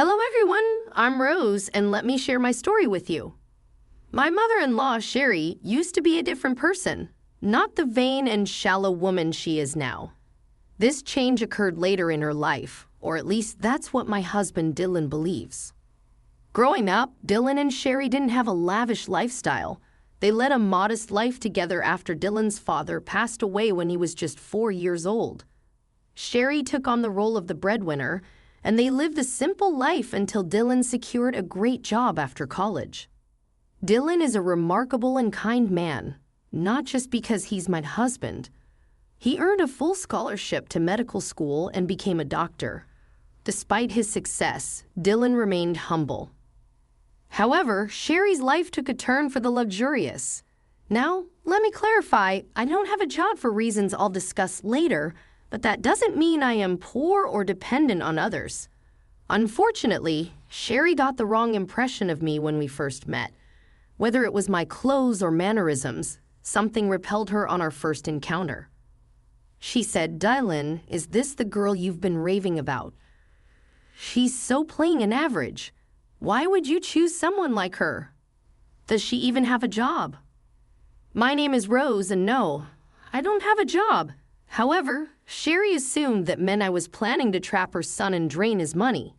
Hello everyone, I'm Rose, and let me share my story with you. My mother-in-law, Sherry, used to be a different person, not the vain and shallow woman she is now. This change occurred later in her life, or at least that's what my husband Dylan believes. Growing up, Dylan and Sherry didn't have a lavish lifestyle. They led a modest life together after Dylan's father passed away when he was just 4 years old. Sherry took on the role of the breadwinner, and they lived a simple life until Dylan secured a great job after college. Dylan is a remarkable and kind man, not just because he's my husband. He earned a full scholarship to medical school and became a doctor. Despite his success, Dylan remained humble. However, Sherry's life took a turn for the luxurious. Now, let me clarify, I don't have a job for reasons I'll discuss later, but that doesn't mean I am poor or dependent on others. Unfortunately, Sherry got the wrong impression of me when we first met. Whether it was my clothes or mannerisms, something repelled her on our first encounter. She said, "Dylan, is this the girl you've been raving about? She's so plain and average. Why would you choose someone like her? Does she even have a job?" My name is Rose, and no, I don't have a job. However, Sherry assumed that meant I was planning to trap her son and drain his money.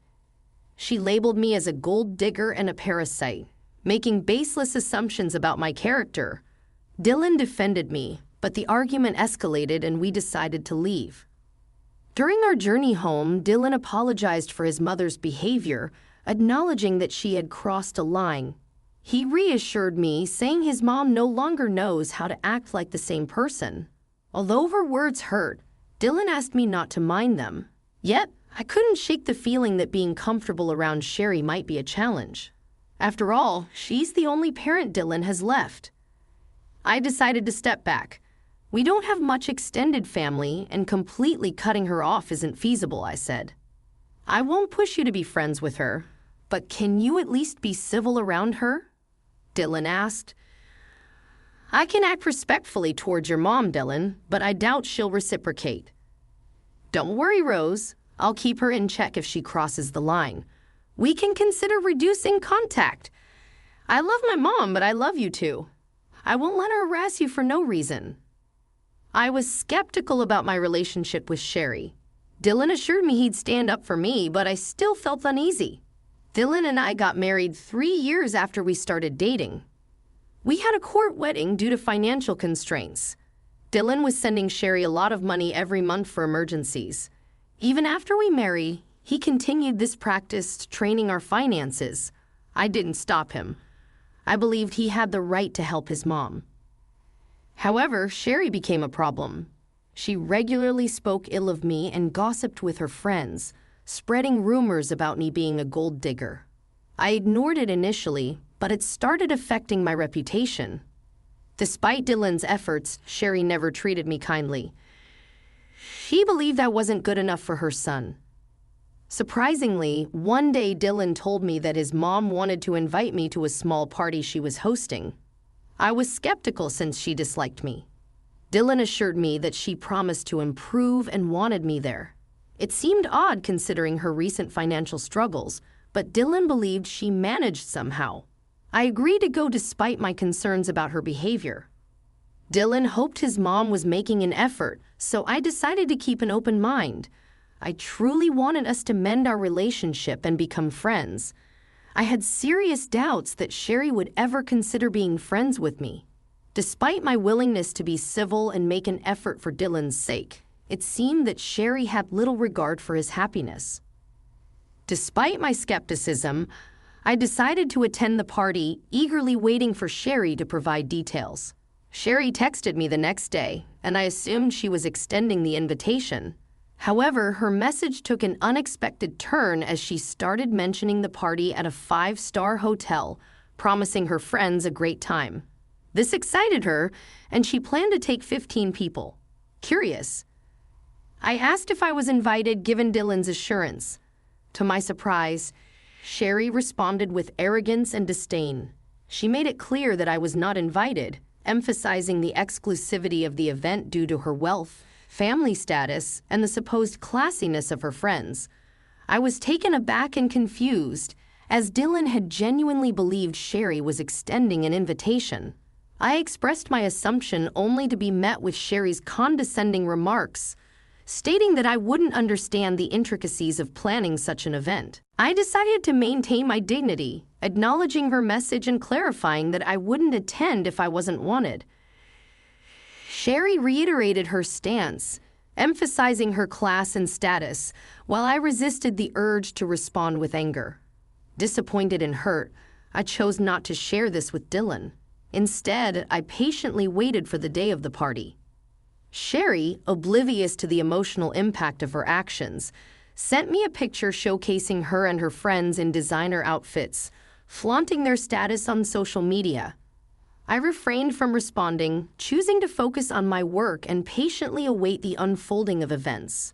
She labeled me as a gold digger and a parasite, making baseless assumptions about my character. Dylan defended me, but the argument escalated and we decided to leave. During our journey home, Dylan apologized for his mother's behavior, acknowledging that she had crossed a line. He reassured me, saying his mom no longer knows how to act like the same person. Although her words hurt, Dylan asked me not to mind them. Yet, I couldn't shake the feeling that being comfortable around Sherry might be a challenge. After all, she's the only parent Dylan has left. I decided to step back. We don't have much extended family, and completely cutting her off isn't feasible, I said. I won't push you to be friends with her, but can you at least be civil around her? Dylan asked. I can act respectfully towards your mom, Dylan, but I doubt she'll reciprocate. Don't worry, Rose. I'll keep her in check if she crosses the line. We can consider reducing contact. I love my mom, but I love you too. I won't let her harass you for no reason. I was skeptical about my relationship with Sherry. Dylan assured me he'd stand up for me, but I still felt uneasy. Dylan and I got married 3 years after we started dating. We had a court wedding due to financial constraints. Dylan was sending Sherry a lot of money every month for emergencies. Even after we married, he continued this practice, training our finances. I didn't stop him. I believed he had the right to help his mom. However, Sherry became a problem. She regularly spoke ill of me and gossiped with her friends, spreading rumors about me being a gold digger. I ignored it initially, but it started affecting my reputation. Despite Dylan's efforts, Sherry never treated me kindly. She believed I wasn't good enough for her son. Surprisingly, one day Dylan told me that his mom wanted to invite me to a small party she was hosting. I was skeptical since she disliked me. Dylan assured me that she promised to improve and wanted me there. It seemed odd considering her recent financial struggles, but Dylan believed she managed somehow. I agreed to go despite my concerns about her behavior. Dylan hoped his mom was making an effort, so I decided to keep an open mind. I truly wanted us to mend our relationship and become friends. I had serious doubts that Sherry would ever consider being friends with me. Despite my willingness to be civil and make an effort for Dylan's sake, it seemed that Sherry had little regard for his happiness. Despite my skepticism, I decided to attend the party, eagerly waiting for Sherry to provide details. Sherry texted me the next day, and I assumed she was extending the invitation. However, her message took an unexpected turn as she started mentioning the party at a 5-star hotel, promising her friends a great time. This excited her, and she planned to take 15 people. Curious, I asked if I was invited given Dylan's assurance. To my surprise, Sherry responded with arrogance and disdain. She made it clear that I was not invited, emphasizing the exclusivity of the event due to her wealth, family status, and the supposed classiness of her friends. I was taken aback and confused, as Dylan had genuinely believed Sherry was extending an invitation. I expressed my assumption only to be met with Sherry's condescending remarks, stating that I wouldn't understand the intricacies of planning such an event. I decided to maintain my dignity, acknowledging her message and clarifying that I wouldn't attend if I wasn't wanted. Sherry reiterated her stance, emphasizing her class and status, while I resisted the urge to respond with anger. Disappointed and hurt, I chose not to share this with Dylan. Instead, I patiently waited for the day of the party. Sherry, oblivious to the emotional impact of her actions, sent me a picture showcasing her and her friends in designer outfits, flaunting their status on social media. I refrained from responding, choosing to focus on my work and patiently await the unfolding of events.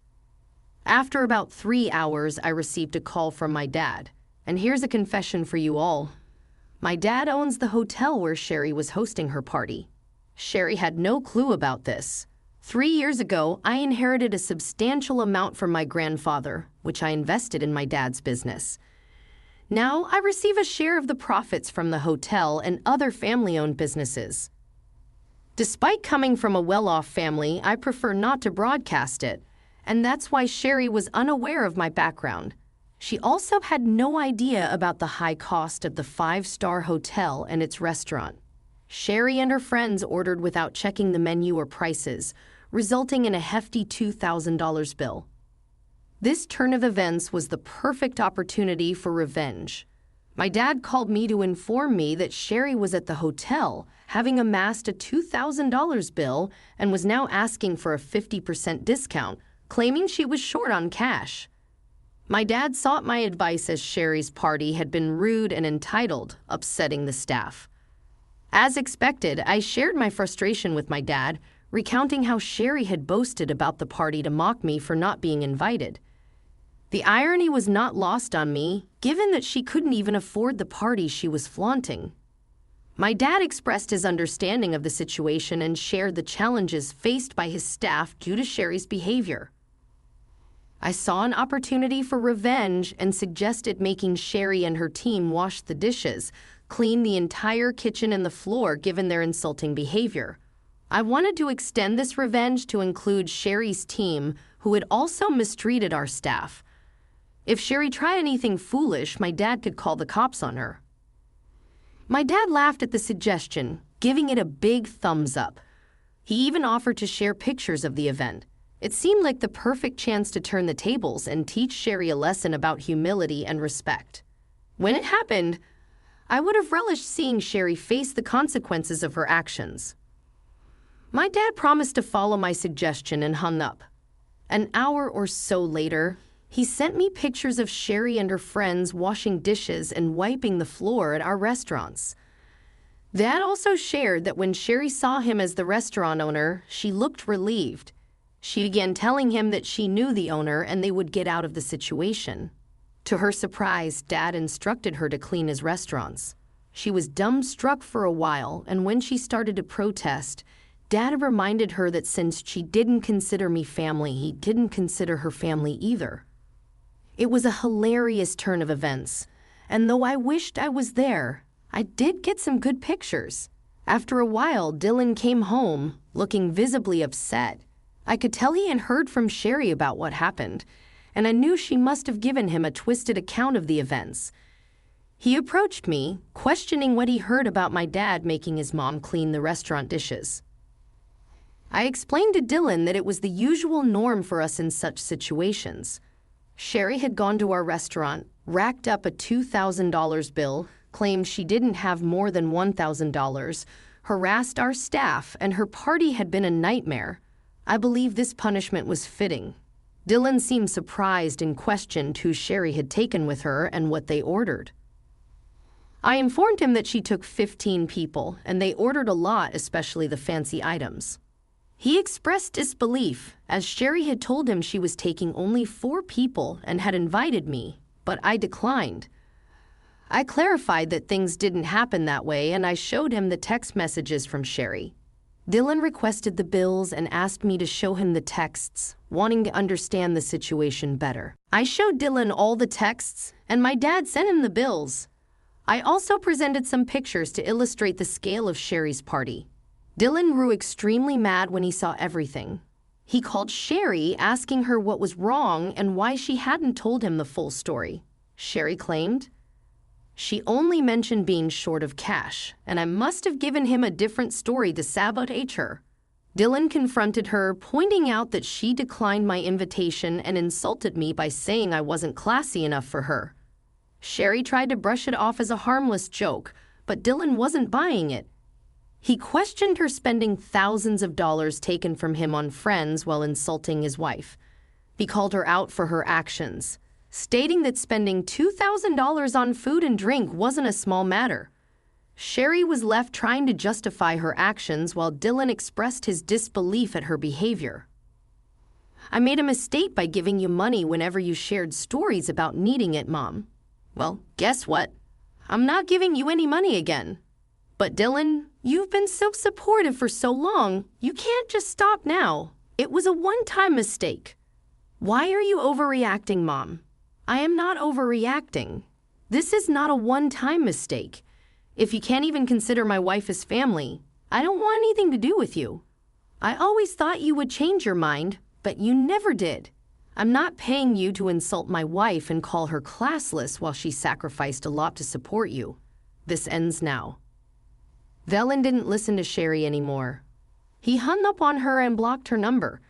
After about 3 hours, I received a call from my dad. And here's a confession for you all. My dad owns the hotel where Sherry was hosting her party. Sherry had no clue about this. 3 years ago, I inherited a substantial amount from my grandfather, which I invested in my dad's business. Now, I receive a share of the profits from the hotel and other family-owned businesses. Despite coming from a well-off family, I prefer not to broadcast it, and that's why Sherry was unaware of my background. She also had no idea about the high cost of the 5-star hotel and its restaurant. Sherry and her friends ordered without checking the menu or prices, resulting in a hefty $2,000 bill. This turn of events was the perfect opportunity for revenge. My dad called me to inform me that Sherry was at the hotel, having amassed a $2,000 bill, and was now asking for a 50% discount, claiming she was short on cash. My dad sought my advice as Sherry's party had been rude and entitled, upsetting the staff. As expected, I shared my frustration with my dad, recounting how Sherry had boasted about the party to mock me for not being invited. The irony was not lost on me, given that she couldn't even afford the party she was flaunting. My dad expressed his understanding of the situation and shared the challenges faced by his staff due to Sherry's behavior. I saw an opportunity for revenge and suggested making Sherry and her team wash the dishes, clean the entire kitchen and the floor given their insulting behavior. I wanted to extend this revenge to include Sherry's team, who had also mistreated our staff. If Sherry tried anything foolish, my dad could call the cops on her. My dad laughed at the suggestion, giving it a big thumbs up. He even offered to share pictures of the event. It seemed like the perfect chance to turn the tables and teach Sherry a lesson about humility and respect. When it happened, I would have relished seeing Sherry face the consequences of her actions. My dad promised to follow my suggestion and hung up. An hour or so later, he sent me pictures of Sherry and her friends washing dishes and wiping the floor at our restaurants. Dad also shared that when Sherry saw him as the restaurant owner, she looked relieved. She began telling him that she knew the owner and they would get out of the situation. To her surprise, Dad instructed her to clean his restaurants. She was dumbstruck for a while, and when she started to protest, Dad reminded her that since she didn't consider me family, he didn't consider her family either. It was a hilarious turn of events, and though I wished I was there, I did get some good pictures. After a while, Dylan came home, looking visibly upset. I could tell he had heard from Sherry about what happened, and I knew she must have given him a twisted account of the events. He approached me, questioning what he heard about my dad making his mom clean the restaurant dishes. I explained to Dylan that it was the usual norm for us in such situations. Sherry had gone to our restaurant, racked up a $2,000 bill, claimed she didn't have more than $1,000, harassed our staff, and her party had been a nightmare. I believe this punishment was fitting. Dylan seemed surprised and questioned who Sherry had taken with her and what they ordered. I informed him that she took 15 people, and they ordered a lot, especially the fancy items. He expressed disbelief, as Sherry had told him she was taking only 4 people and had invited me, but I declined. I clarified that things didn't happen that way, and I showed him the text messages from Sherry. Dylan requested the bills and asked me to show him the texts, wanting to understand the situation better. I showed Dylan all the texts, and my dad sent him the bills. I also presented some pictures to illustrate the scale of Sherry's party. Dylan grew extremely mad when he saw everything. He called Sherry, asking her what was wrong and why she hadn't told him the full story. Sherry claimed, "She only mentioned being short of cash, and I must have given him a different story to sabotage her." Dylan confronted her, pointing out that she declined my invitation and insulted me by saying I wasn't classy enough for her. Sherry tried to brush it off as a harmless joke, but Dylan wasn't buying it. He questioned her spending thousands of dollars taken from him on friends while insulting his wife. He called her out for her actions, stating that spending $2,000 on food and drink wasn't a small matter. Sherry was left trying to justify her actions while Dylan expressed his disbelief at her behavior. "I made a mistake by giving you money whenever you shared stories about needing it, Mom." "Well, guess what? I'm not giving you any money again." "But Dylan, you've been so supportive for so long, you can't just stop now. It was a one-time mistake." "Why are you overreacting, Mom?" "I am not overreacting. This is not a one-time mistake. If you can't even consider my wife as family, I don't want anything to do with you. I always thought you would change your mind, but you never did. I'm not paying you to insult my wife and call her classless while she sacrificed a lot to support you. This ends now." Dylan didn't listen to Sherry anymore. He hung up on her and blocked her number.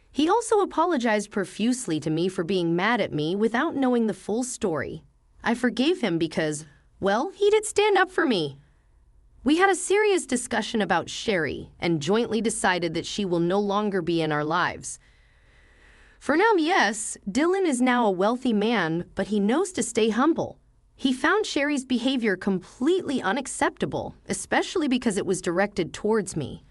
He also apologized profusely to me for being mad at me without knowing the full story. I forgave him because, well, he did stand up for me. We had a serious discussion about Sherry and jointly decided that she will no longer be in our lives. For now, yes, Dylan is now a wealthy man, but he knows to stay humble. He found Sherry's behavior completely unacceptable, especially because it was directed towards me.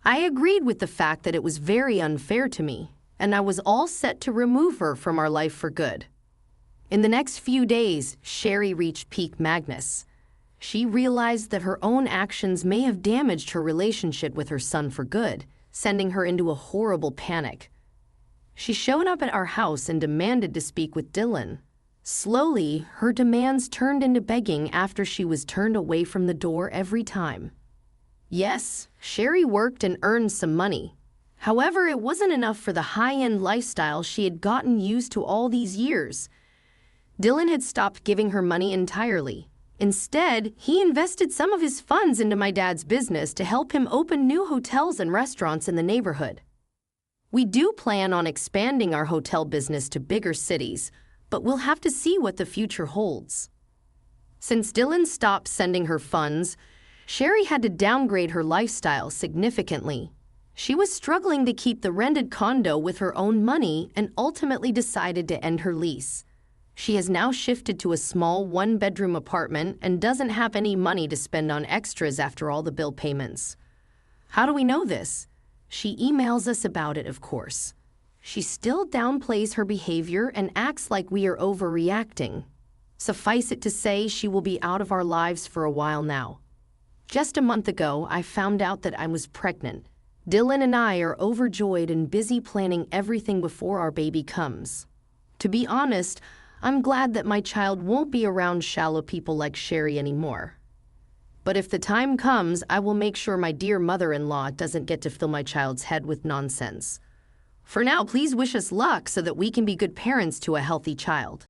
I agreed with the fact that it was very unfair to me, and I was all set to remove her from our life for good. In the next few days, Sherry reached peak madness. She realized that her own actions may have damaged her relationship with her son for good, sending her into a horrible panic. She showed up at our house and demanded to speak with Dylan. Slowly, her demands turned into begging after she was turned away from the door every time. Yes, Sherry worked and earned some money. However, it wasn't enough for the high-end lifestyle she had gotten used to all these years. Dylan had stopped giving her money entirely. Instead, he invested some of his funds into my dad's business to help him open new hotels and restaurants in the neighborhood. We do plan on expanding our hotel business to bigger cities, but we'll have to see what the future holds. Since Dylan stopped sending her funds, Sherry had to downgrade her lifestyle significantly. She was struggling to keep the rented condo with her own money and ultimately decided to end her lease. She has now shifted to a small one-bedroom apartment and doesn't have any money to spend on extras after all the bill payments. How do we know this? She emails us about it, of course. She still downplays her behavior and acts like we are overreacting. Suffice it to say, she will be out of our lives for a while now. Just a month ago, I found out that I was pregnant. Dylan and I are overjoyed and busy planning everything before our baby comes. To be honest, I'm glad that my child won't be around shallow people like Sherry anymore. But if the time comes, I will make sure my dear mother-in-law doesn't get to fill my child's head with nonsense. For now, please wish us luck so that we can be good parents to a healthy child.